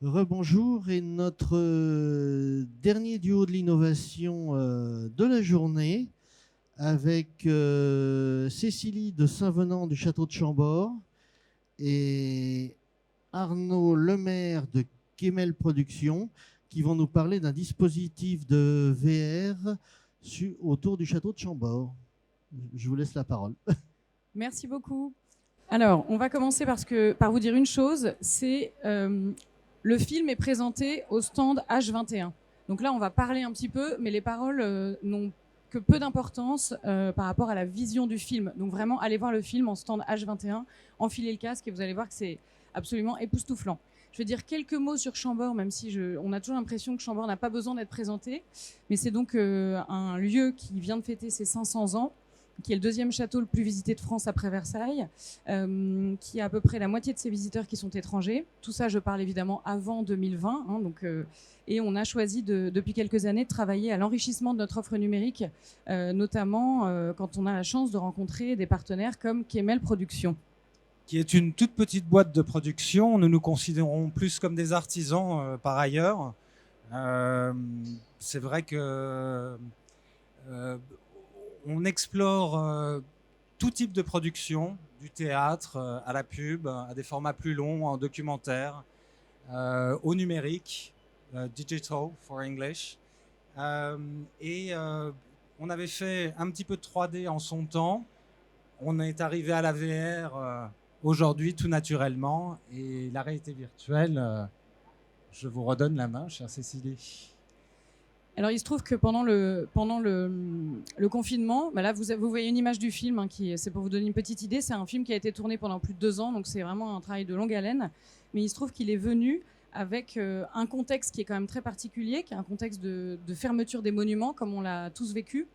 Rebonjour et notre dernier duo de l'innovation de la journée avec Cécilie de Saint-Venant du Château de Chambord et Arnaud Lemaire de Kemel Productions qui vont nous parler d'un dispositif de VR autour du Château de Chambord. Je vous laisse la parole. Merci beaucoup. Alors, on va commencer par vous dire une chose, c'est le film est présenté au stand H21. Donc là, on va parler un petit peu, mais les paroles n'ont que peu d'importance par rapport à la vision du film. Donc vraiment, allez voir le film en stand H21, enfilez le casque et vous allez voir que c'est absolument époustouflant. Je vais dire quelques mots sur Chambord, même si on a toujours l'impression que Chambord n'a pas besoin d'être présenté. Mais c'est donc un lieu qui vient de fêter ses 500 ans, qui est le deuxième château le plus visité de France après Versailles, qui a à peu près la moitié de ses visiteurs qui sont étrangers. Tout ça, je parle évidemment avant 2020. Et on a choisi depuis quelques années de travailler à l'enrichissement de notre offre numérique, notamment quand on a la chance de rencontrer des partenaires comme Kemel Productions. Qui est une toute petite boîte de production. Nous nous considérons plus comme des artisans par ailleurs. C'est vrai que on explore tout type de production, du théâtre à la pub, à des formats plus longs, en documentaire, au numérique, digital for English. On avait fait un petit peu de 3D en son temps. On est arrivé à la VR aujourd'hui tout naturellement, et la réalité virtuelle, je vous redonne la main, chère Cécilie. Alors, il se trouve que pendant le confinement, là, vous voyez une image du film, c'est pour vous donner une petite idée. C'est un film qui a été tourné pendant plus de 2 ans, donc c'est vraiment un travail de longue haleine. Mais il se trouve qu'il est venu avec un contexte qui est quand même très particulier, qui est un contexte de fermeture des monuments, comme on l'a tous vécu.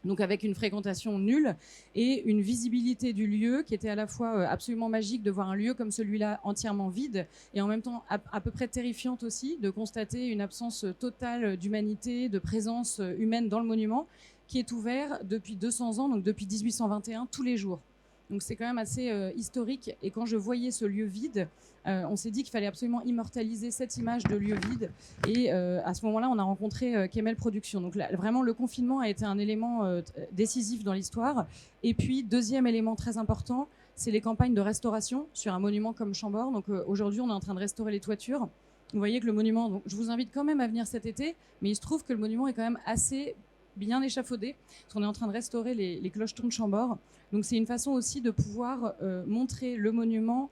Donc avec une fréquentation nulle et une visibilité du lieu qui était à la fois absolument magique de voir un lieu comme celui-là entièrement vide et en même temps à peu près terrifiante aussi de constater une absence totale d'humanité, de présence humaine dans le monument qui est ouvert depuis 200 ans, donc depuis 1821, tous les jours. Donc c'est quand même assez historique. Et quand je voyais ce lieu vide, on s'est dit qu'il fallait absolument immortaliser cette image de lieu vide. Et à ce moment-là, on a rencontré Kemel Productions. Donc là, vraiment, le confinement a été un élément décisif dans l'histoire. Et puis, deuxième élément très important, c'est les campagnes de restauration sur un monument comme Chambord. Donc aujourd'hui, on est en train de restaurer les toitures. Vous voyez que le monument, donc, je vous invite quand même à venir cet été, mais il se trouve que le monument est quand même assez bien échafaudé, parce qu'on est en train de restaurer les clochetons de Chambord. Donc c'est une façon aussi de pouvoir montrer le monument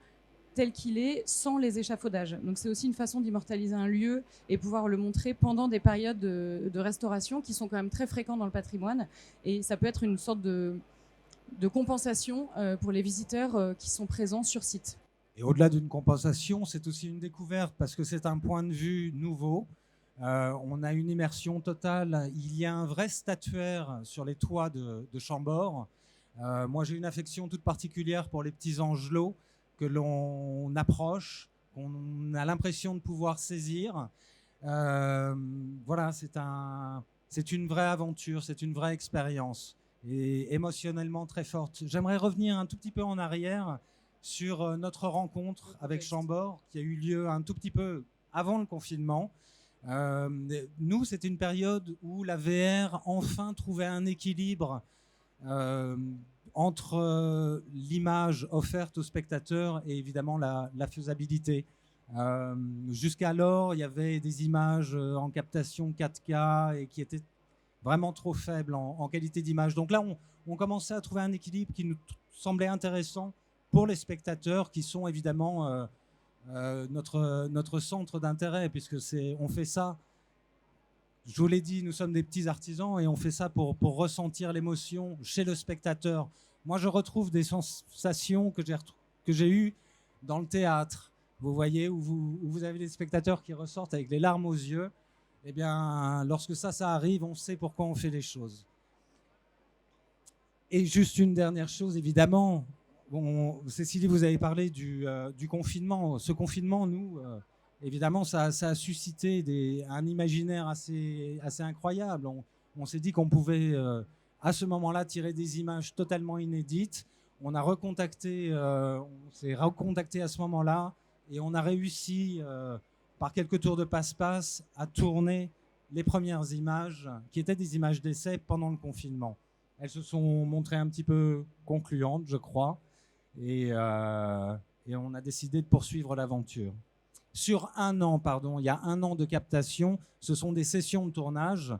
tel qu'il est sans les échafaudages. Donc c'est aussi une façon d'immortaliser un lieu et pouvoir le montrer pendant des périodes de restauration qui sont quand même très fréquentes dans le patrimoine. Et ça peut être une sorte de compensation pour les visiteurs qui sont présents sur site. Et au-delà d'une compensation, c'est aussi une découverte parce que c'est un point de vue nouveau. On a une immersion totale. Il y a un vrai statuaire sur les toits de Chambord. Moi, j'ai une affection toute particulière pour les petits angelots que l'on approche, qu'on a l'impression de pouvoir saisir. Voilà, c'est une vraie aventure, c'est une vraie expérience et émotionnellement très forte. J'aimerais revenir un tout petit peu en arrière sur notre rencontre avec Chambord qui a eu lieu un tout petit peu avant le confinement. Nous, c'était une période où la VR enfin trouvait un équilibre entre l'image offerte aux spectateurs et évidemment la faisabilité. Jusqu'alors, il y avait des images en captation 4K et qui étaient vraiment trop faibles en qualité d'image. Donc là, on commençait à trouver un équilibre qui nous semblait intéressant pour les spectateurs qui sont évidemment notre centre d'intérêt, puisque on fait ça, je vous l'ai dit, nous sommes des petits artisans et on fait ça pour ressentir l'émotion chez le spectateur. Moi, je retrouve des sensations que j'ai eues dans le théâtre. Vous voyez, où vous avez des spectateurs qui ressortent avec les larmes aux yeux. Eh bien, lorsque ça arrive, on sait pourquoi on fait les choses. Et juste une dernière chose, évidemment, bon, Cécilie, vous avez parlé du confinement. Ce confinement, nous, évidemment, ça a suscité un imaginaire assez incroyable. On s'est dit qu'on pouvait, à ce moment-là, tirer des images totalement inédites. On s'est recontacté à ce moment-là et on a réussi par quelques tours de passe-passe, a tourné les premières images, qui étaient des images d'essai pendant le confinement. Elles se sont montrées un petit peu concluantes, je crois, et on a décidé de poursuivre l'aventure. Sur un an, pardon, il y a un an de captation, ce sont des sessions de tournage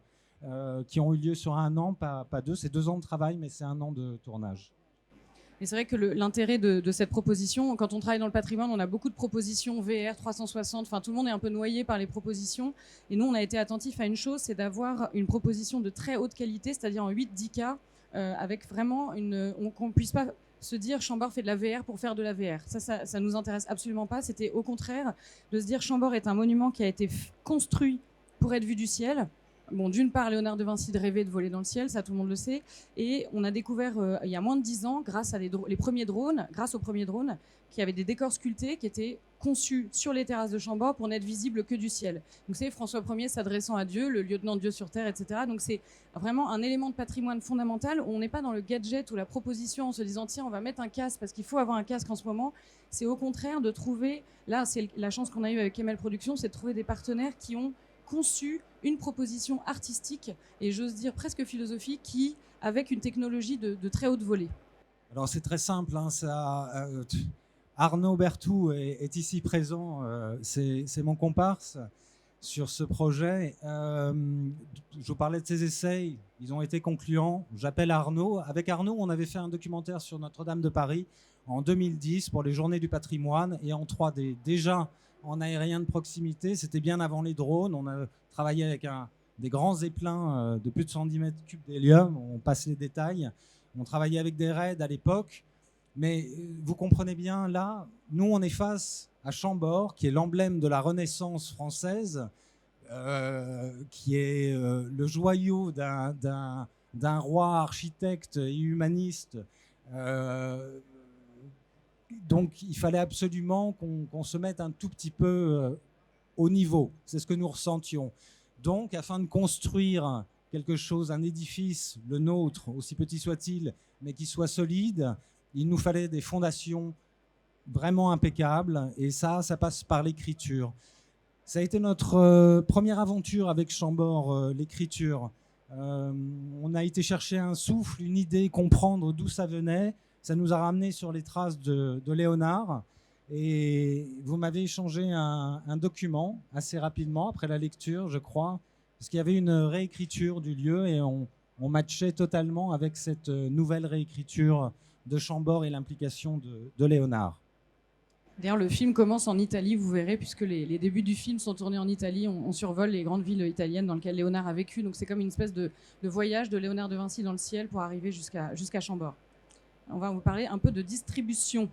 qui ont eu lieu sur un an, pas deux, c'est 2 ans de travail, mais c'est un an de tournage. Et c'est vrai que l'intérêt de cette proposition, quand on travaille dans le patrimoine, on a beaucoup de propositions VR 360, enfin tout le monde est un peu noyé par les propositions. Et nous, on a été attentifs à une chose, c'est d'avoir une proposition de très haute qualité, c'est-à-dire en 8-10K, avec vraiment qu'on ne puisse pas se dire Chambord fait de la VR pour faire de la VR. Ça nous intéresse absolument pas. C'était au contraire de se dire Chambord est un monument qui a été construit pour être vu du ciel. Bon, d'une part, Léonard de Vinci rêvait de voler dans le ciel, ça tout le monde le sait. Et on a découvert il y a moins de 10 ans, grâce à aux premiers drones, qui avaient des décors sculptés, qui étaient conçus sur les terrasses de Chambord pour n'être visibles que du ciel. Donc c'est François Ier s'adressant à Dieu, le lieutenant de Dieu sur terre, etc. Donc c'est vraiment un élément de patrimoine fondamental. On n'est pas dans le gadget ou la proposition en se disant tiens, on va mettre un casque parce qu'il faut avoir un casque en ce moment. C'est au contraire de trouver, là c'est la chance qu'on a eue avec Kemel Productions, c'est de trouver des partenaires qui ont conçu une proposition artistique et j'ose dire presque philosophique qui, avec une technologie de très haute volée. Alors c'est très simple, hein, Arnaud Berthoud est ici présent, c'est mon comparse sur ce projet. Je vous parlais de ces essais, ils ont été concluants. J'appelle Arnaud. Avec Arnaud, on avait fait un documentaire sur Notre-Dame de Paris en 2010 pour les Journées du patrimoine et en 3D. Déjà en aérien de proximité, c'était bien avant les drones. On a travaillé avec des grands zeppelins de plus de 110 mètres cubes d'hélium. On passe les détails. On travaillait avec des raids à l'époque. Mais vous comprenez bien, là, nous, on est face à Chambord, qui est l'emblème de la Renaissance française, qui est le joyau d'un roi architecte et humaniste. Donc, il fallait absolument qu'on se mette un tout petit peu au niveau. C'est ce que nous ressentions. Donc, afin de construire quelque chose, un édifice, le nôtre, aussi petit soit-il, mais qui soit solide, il nous fallait des fondations vraiment impeccables. Et ça passe par l'écriture. Ça a été notre première aventure avec Chambord, l'écriture. On a été chercher un souffle, une idée, comprendre d'où ça venait. Ça nous a ramené sur les traces de Léonard. Et vous m'avez échangé un document assez rapidement après la lecture, je crois, parce qu'il y avait une réécriture du lieu et on matchait totalement avec cette nouvelle réécriture de Chambord et l'implication de Léonard. D'ailleurs, le film commence en Italie, vous verrez, puisque les débuts du film sont tournés en Italie. On survole les grandes villes italiennes dans lesquelles Léonard a vécu. Donc c'est comme une espèce de voyage de Léonard de Vinci dans le ciel pour arriver jusqu'à Chambord. On va vous parler un peu de distribution,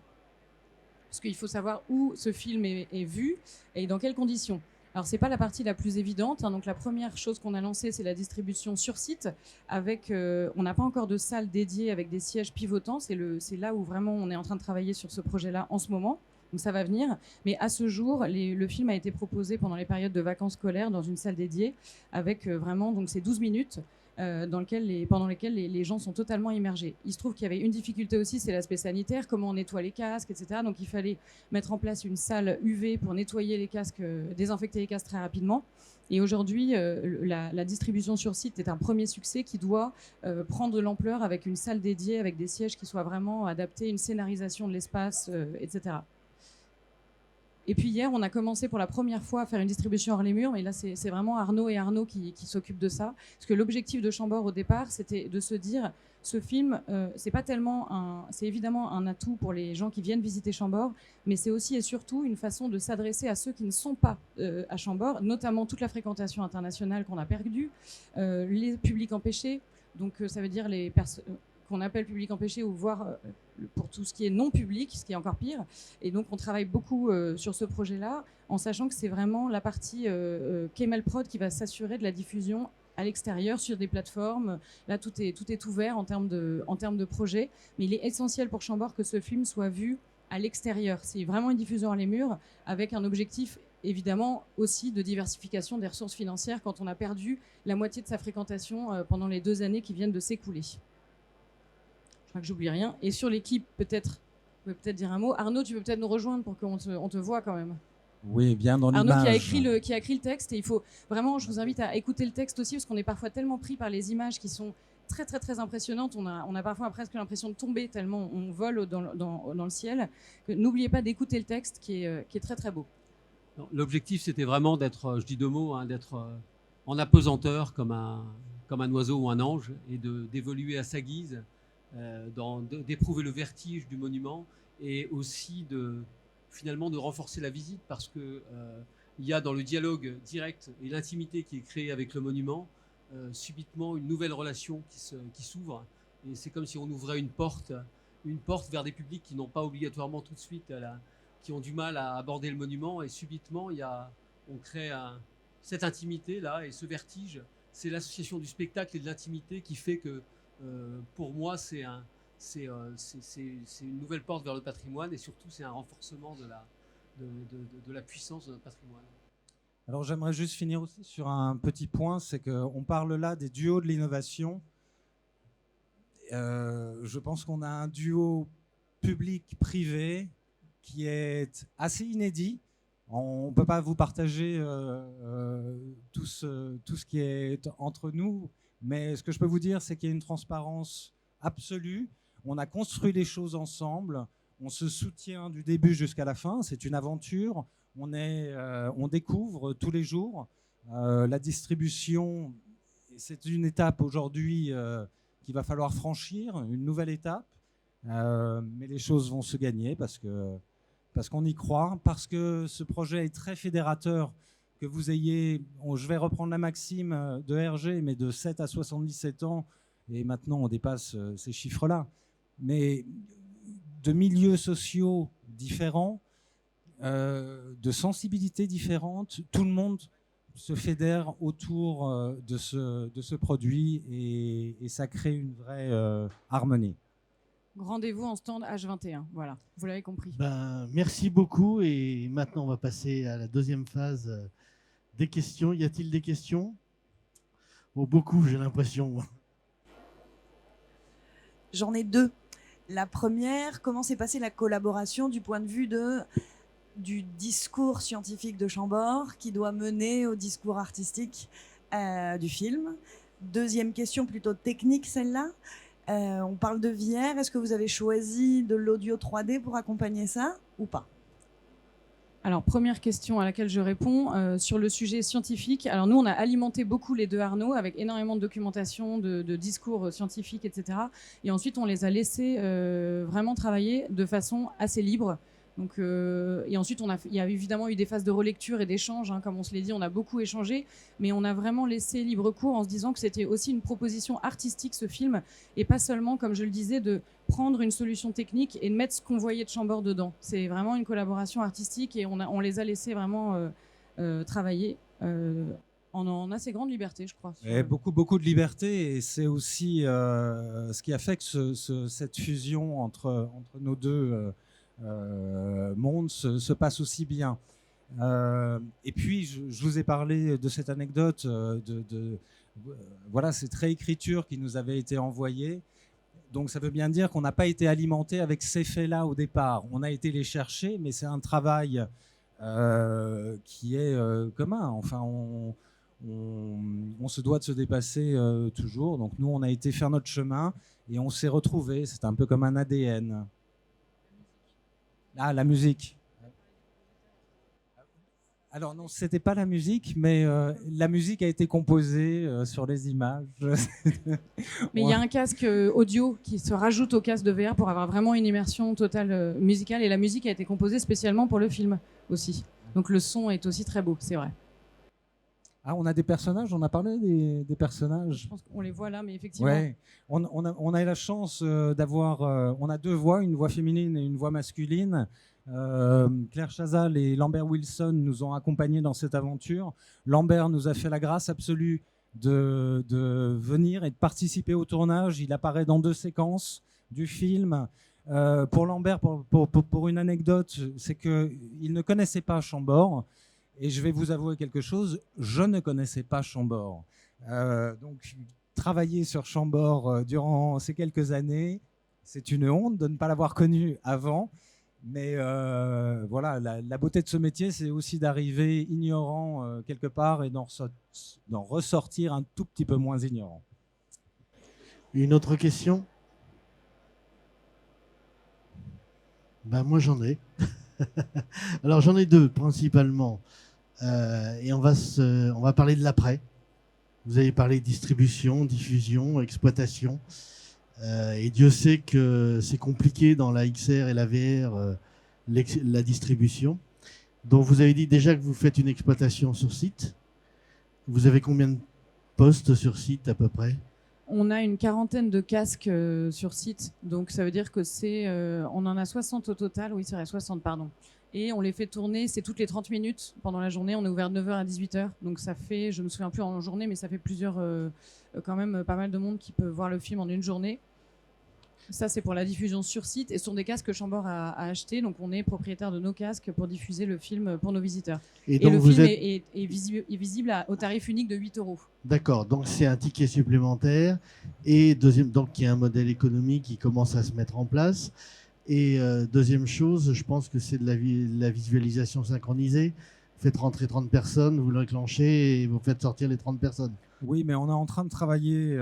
parce qu'il faut savoir où ce film est vu et dans quelles conditions. Alors, ce n'est pas la partie la plus évidente. Hein. Donc, la première chose qu'on a lancée, c'est la distribution sur site. On n'a pas encore de salle dédiée avec des sièges pivotants. C'est là où vraiment on est en train de travailler sur ce projet-là en ce moment. Donc, ça va venir. Mais à ce jour, le film a été proposé pendant les périodes de vacances scolaires dans une salle dédiée avec vraiment donc, ces 12 minutes pendant lesquelles les gens sont totalement immergés. Il se trouve qu'il y avait une difficulté aussi, c'est l'aspect sanitaire, comment on nettoie les casques, etc. Donc il fallait mettre en place une salle UV pour nettoyer les casques, désinfecter les casques très rapidement. Et aujourd'hui, la distribution sur site est un premier succès qui doit prendre de l'ampleur avec une salle dédiée, avec des sièges qui soient vraiment adaptés, une scénarisation de l'espace, etc. Et puis hier, on a commencé pour la première fois à faire une distribution hors les murs, mais là, c'est vraiment Arnaud qui s'occupent de ça. Parce que l'objectif de Chambord au départ, c'était de se dire, ce film, c'est évidemment un atout pour les gens qui viennent visiter Chambord, mais c'est aussi et surtout une façon de s'adresser à ceux qui ne sont pas à Chambord, notamment toute la fréquentation internationale qu'on a perdue, les publics empêchés, donc ça veut dire les personnes qu'on appelle public empêché ou voire pour tout ce qui est non public, ce qui est encore pire. Et donc on travaille beaucoup sur ce projet-là, en sachant que c'est vraiment la partie Kemel Prod qui va s'assurer de la diffusion à l'extérieur sur des plateformes. Là, tout est ouvert en termes de projet, mais il est essentiel pour Chambord que ce film soit vu à l'extérieur. C'est vraiment une diffusion à les murs, avec un objectif évidemment aussi de diversification des ressources financières quand on a perdu la moitié de sa fréquentation pendant les 2 années qui viennent de s'écouler. Je crois que j'oublie rien. Et sur l'équipe, peut-être dire un mot. Arnaud, tu peux peut-être nous rejoindre pour qu'on te voit quand même. Oui, bien dans l'image. Arnaud qui a écrit le texte, et il faut vraiment, je vous invite à écouter le texte aussi, parce qu'on est parfois tellement pris par les images qui sont très très très impressionnantes, on a parfois presque l'impression de tomber tellement on vole dans le ciel, que n'oubliez pas d'écouter le texte qui est très très beau. L'objectif, c'était vraiment d'être, je dis deux mots, hein, d'être en apesanteur comme un oiseau ou un ange, et d'évoluer à sa guise, d'éprouver le vertige du monument, et aussi finalement de renforcer la visite, parce que il y a dans le dialogue direct et l'intimité qui est créée avec le monument, subitement une nouvelle relation qui s'ouvre, et c'est comme si on ouvrait une porte vers des publics qui n'ont pas obligatoirement tout de suite qui ont du mal à aborder le monument, et subitement on crée cette intimité là, et ce vertige. C'est l'association du spectacle et de l'intimité qui fait que pour moi c'est une nouvelle porte vers le patrimoine, et surtout c'est un renforcement de la puissance de notre patrimoine. Alors j'aimerais juste finir aussi sur un petit point, c'est qu'on parle là des duos de l'innovation. Je pense qu'on a un duo public-privé qui est assez inédit. On ne peut pas vous partager tout ce qui est entre nous, mais ce que je peux vous dire, c'est qu'il y a une transparence absolue. On a construit les choses ensemble, on se soutient du début jusqu'à la fin, c'est une aventure. On découvre tous les jours. La distribution, c'est une étape aujourd'hui qu'il va falloir franchir, une nouvelle étape. Mais les choses vont se gagner parce qu'on y croit, parce que ce projet est très fédérateur. Que vous ayez, je vais reprendre la maxime de Hergé, mais de 7 à 77 ans, et maintenant on dépasse ces chiffres-là, mais de milieux sociaux différents, de sensibilités différentes, tout le monde se fédère autour de ce produit, et ça crée une vraie harmonie. Rendez-vous en stand H21, voilà, vous l'avez compris. Merci beaucoup, et maintenant on va passer à la deuxième phase des questions. Y a-t-il des questions? Beaucoup, j'ai l'impression. J'en ai deux. La première, comment s'est passée la collaboration du point de vue du discours scientifique de Chambord qui doit mener au discours artistique du film? Deuxième question, plutôt technique celle-là. On parle de VR. Est-ce que vous avez choisi de l'audio 3D pour accompagner ça ou pas? Alors, première question à laquelle je réponds, sur le sujet scientifique. Alors nous, on a alimenté beaucoup les deux Arnaud avec énormément de documentation, de discours scientifiques, etc. Et ensuite, on les a laissés vraiment travailler de façon assez libre. Donc, et ensuite, il y a évidemment eu des phases de relecture et d'échange, hein, comme on se l'est dit, on a beaucoup échangé, mais on a vraiment laissé libre cours en se disant que c'était aussi une proposition artistique, ce film, et pas seulement, comme je le disais, de prendre une solution technique et de mettre ce qu'on voyait de Chambord dedans. C'est vraiment une collaboration artistique, et on les a laissés vraiment travailler en assez grande liberté, je crois. Et beaucoup de liberté, et c'est aussi ce qui a fait que cette fusion entre nos deux monde se passe aussi bien. Et puis je vous ai parlé de cette anecdote voilà, cette réécriture qui nous avait été envoyée. Donc ça veut bien dire qu'on n'a pas été alimenté avec ces faits-là au départ. On a été les chercher, mais c'est un travail qui est commun. Enfin, on se doit de se dépasser toujours. Donc nous, on a été faire notre chemin et on s'est retrouvés. C'est un peu comme un ADN. Ah, la musique. Alors non, c'était pas la musique, mais la musique a été composée sur les images. Mais il y a un casque audio qui se rajoute au casque de VR pour avoir vraiment une immersion totale musicale, et la musique a été composée spécialement pour le film aussi. Donc le son est aussi très beau, c'est vrai. Ah, on a des personnages, on a parlé des personnages. Je pense qu'on les voit là, mais effectivement. Ouais, on a eu la chance d'avoir, on a deux voix, une voix féminine et une voix masculine. Claire Chazal et Lambert Wilson nous ont accompagnés dans cette aventure. Lambert nous a fait la grâce absolue de venir et de participer au tournage. Il apparaît dans 2 séquences du film. Pour Lambert, pour une anecdote, c'est qu'il ne connaissait pas Chambord. Et je vais vous avouer quelque chose, je ne connaissais pas Chambord. Donc, travailler sur Chambord durant ces quelques années, c'est une honte de ne pas l'avoir connu avant. Mais voilà, la beauté de ce métier, c'est aussi d'arriver ignorant quelque part et d'en ressortir un tout petit peu moins ignorant. Une autre question? Ben, moi, j'en ai. Alors, j'en ai deux, principalement. Et on va parler de l'après. Vous avez parlé de distribution, diffusion, exploitation. Et Dieu sait que c'est compliqué dans la XR et la VR, la distribution. Donc, vous avez dit déjà que vous faites une exploitation sur site. Vous avez combien de postes sur site à peu près? On a une quarantaine de casques sur site, donc ça veut dire que on en a 60 au total, oui c'est vrai, 60 pardon. Et on les fait tourner, c'est toutes les 30 minutes pendant la journée, on est ouvert de 9h à 18h, donc ça fait, je me souviens plus en journée, mais ça fait quand même pas mal de monde qui peut voir le film en une journée. Ça, c'est pour la diffusion sur site et ce sont des casques que Chambord a achetés. Donc, on est propriétaire de nos casques pour diffuser le film pour nos visiteurs. Et donc le vous film êtes... est visible au tarif unique de 8 euros. D'accord, donc c'est un ticket supplémentaire. Et deuxième, donc il y a un modèle économique qui commence à se mettre en place. Et deuxième chose, je pense que c'est de la visualisation synchronisée. Vous faites rentrer 30 personnes, vous l'enclenchez et vous faites sortir les 30 personnes. Oui, mais on est en train de travailler.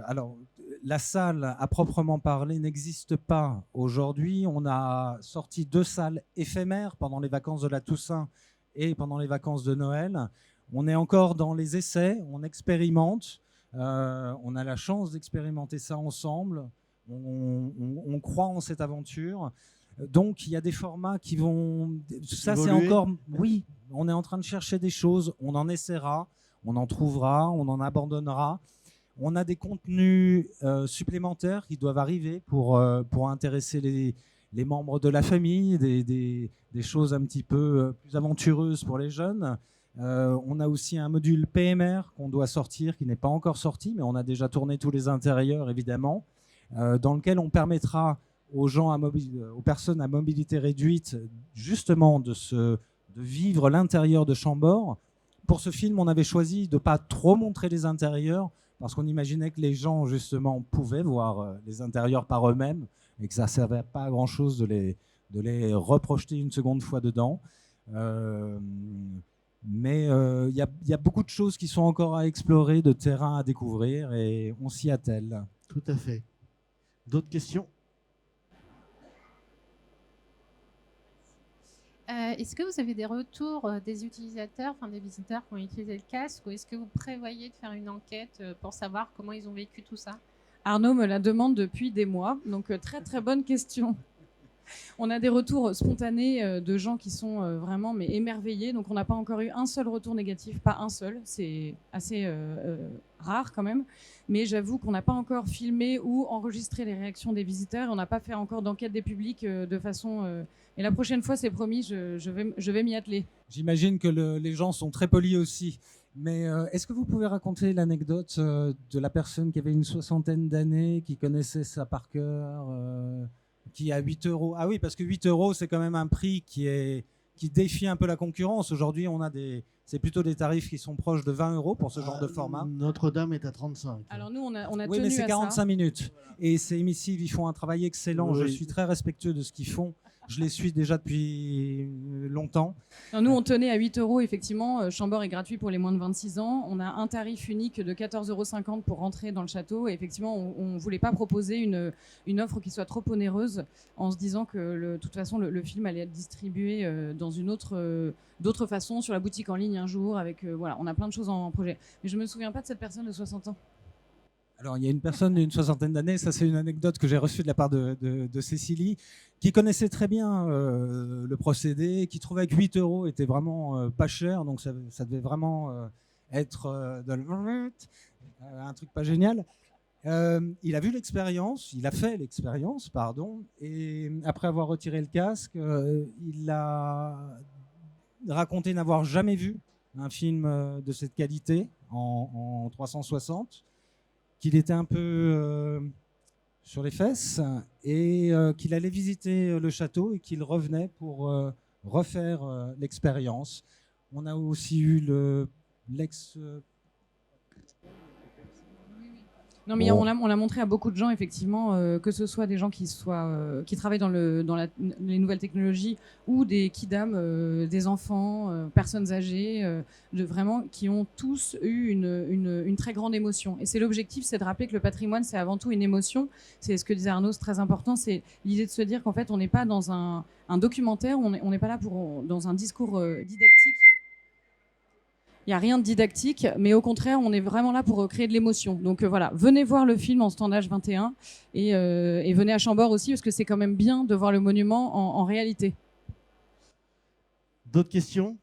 Alors, la salle à proprement parler n'existe pas aujourd'hui. On a sorti 2 salles éphémères pendant les vacances de la Toussaint et pendant les vacances de Noël. On est encore dans les essais, on expérimente. On a la chance d'expérimenter ça ensemble. On croit en cette aventure. Donc, il y a des formats qui vont... Ça, c'est encore... Oui, on est en train de chercher des choses. On en essaiera, on en trouvera, on en abandonnera. On a des contenus supplémentaires qui doivent arriver pour intéresser les membres de la famille, des choses un petit peu plus aventureuses pour les jeunes. On a aussi un module PMR qu'on doit sortir, qui n'est pas encore sorti, mais on a déjà tourné tous les intérieurs, évidemment, dans lequel on permettra aux personnes à mobilité réduite, justement, de vivre l'intérieur de Chambord. Pour ce film, on avait choisi de ne pas trop montrer les intérieurs, parce qu'on imaginait que les gens, justement, pouvaient voir les intérieurs par eux-mêmes, et que ça ne servait pas à grand-chose de les reprojeter une seconde fois dedans. Mais il y a beaucoup de choses qui sont encore à explorer, de terrain à découvrir, et on s'y attelle. Tout à fait. D'autres questions? Est-ce que vous avez des retours des utilisateurs, enfin des visiteurs qui ont utilisé le casque, ou est-ce que vous prévoyez de faire une enquête pour savoir comment ils ont vécu tout ça? Arnaud me la demande depuis des mois, donc très très bonne question. On a des retours spontanés de gens qui sont vraiment mais émerveillés. Donc on n'a pas encore eu un seul retour négatif, pas un seul. C'est assez rare quand même. Mais j'avoue qu'on n'a pas encore filmé ou enregistré les réactions des visiteurs. On n'a pas fait encore d'enquête des publics de façon... Et la prochaine fois, c'est promis, je vais m'y atteler. J'imagine que les gens sont très polis aussi. Mais est-ce que vous pouvez raconter l'anecdote de la personne qui avait une 60aine d'années, qui connaissait ça par cœur, qui a 8 euros? Ah oui, parce que 8 euros, c'est quand même un prix qui défie un peu la concurrence. Aujourd'hui, c'est plutôt des tarifs qui sont proches de 20 euros pour ce genre de format. Notre-Dame est à 35. Alors nous, on a tenu à ça. Oui, mais c'est 45 minutes. Et c'est émissive, ils font un travail excellent. Oui. Je suis très respectueux de ce qu'ils font. Je les suis déjà depuis longtemps. Alors nous, on tenait à 8 euros, effectivement. Chambord est gratuit pour les moins de 26 ans. On a un tarif unique de 14,50 € pour rentrer dans le château. Et effectivement, on ne voulait pas proposer une offre qui soit trop onéreuse, en se disant que de toute façon, le film allait être distribué dans d'autres façons, sur la boutique en ligne un jour. Voilà, on a plein de choses en projet. Mais je ne me souviens pas de cette personne de 60 ans. Alors, il y a une personne d'une 60aine d'années, ça c'est une anecdote que j'ai reçue de la part de Cécilie, qui connaissait très bien le procédé, qui trouvait que 8 euros était vraiment pas cher, donc ça devait vraiment être un truc pas génial. Il a vu l'expérience, il a fait l'expérience, pardon, et après avoir retiré le casque, il a raconté n'avoir jamais vu un film de cette qualité en 360, qu'il était un peu sur les fesses et qu'il allait visiter le château et qu'il revenait pour refaire l'expérience. On a aussi eu Non, mais Bon. on l'a montré à beaucoup de gens, effectivement, que ce soit des gens qui travaillent dans les nouvelles technologies ou des kidam, des enfants, personnes âgées, vraiment, qui ont tous eu une très grande émotion. Et c'est l'objectif, c'est de rappeler que le patrimoine, c'est avant tout une émotion. C'est ce que disait Arnaud, c'est très important. C'est l'idée de se dire qu'en fait, on n'est pas dans un documentaire, on n'est pas là dans un discours didactique. Il n'y a rien de didactique, mais au contraire, on est vraiment là pour créer de l'émotion. Donc voilà, venez voir le film en stand H21 et venez à Chambord aussi, parce que c'est quand même bien de voir le monument en réalité. D'autres questions?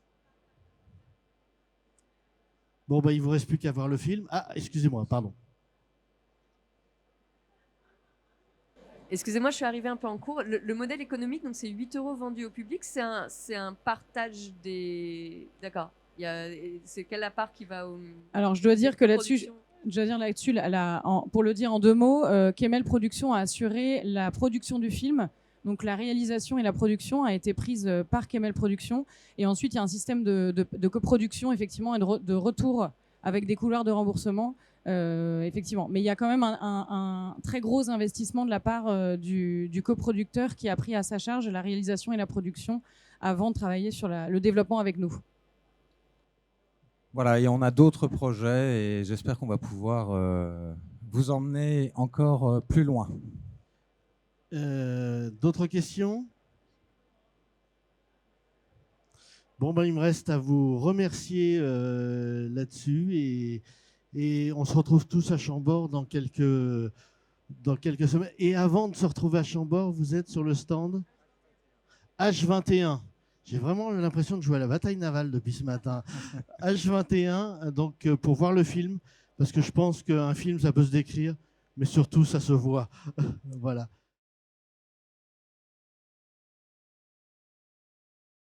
Bon, bah, il ne vous reste plus qu'à voir le film. Ah, excusez-moi, pardon. Excusez-moi, je suis arrivée un peu en cours. Le modèle économique, donc c'est 8 € vendus au public, c'est un partage des... D'accord. C'est quelle part qui va au... Alors, je dois dire que là-dessus, production pour le dire en 2 mots, Kemel Productions a assuré la production du film. Donc, la réalisation et la production a été prise par Kemel Productions. Et ensuite, il y a un système de coproduction, effectivement, et de retour avec des couloirs de remboursement. Effectivement. Mais il y a quand même un très gros investissement de la part du coproducteur qui a pris à sa charge la réalisation et la production avant de travailler sur le développement avec nous. Voilà, et on a d'autres projets et j'espère qu'on va pouvoir vous emmener encore plus loin. D'autres questions? Bon, ben, il me reste à vous remercier là-dessus et on se retrouve tous à Chambord dans quelques semaines. Et avant de se retrouver à Chambord, vous êtes sur le stand H21. J'ai vraiment l'impression de jouer à la bataille navale depuis ce matin. H21, donc pour voir le film, parce que je pense qu'un film, ça peut se décrire, mais surtout, ça se voit. Voilà.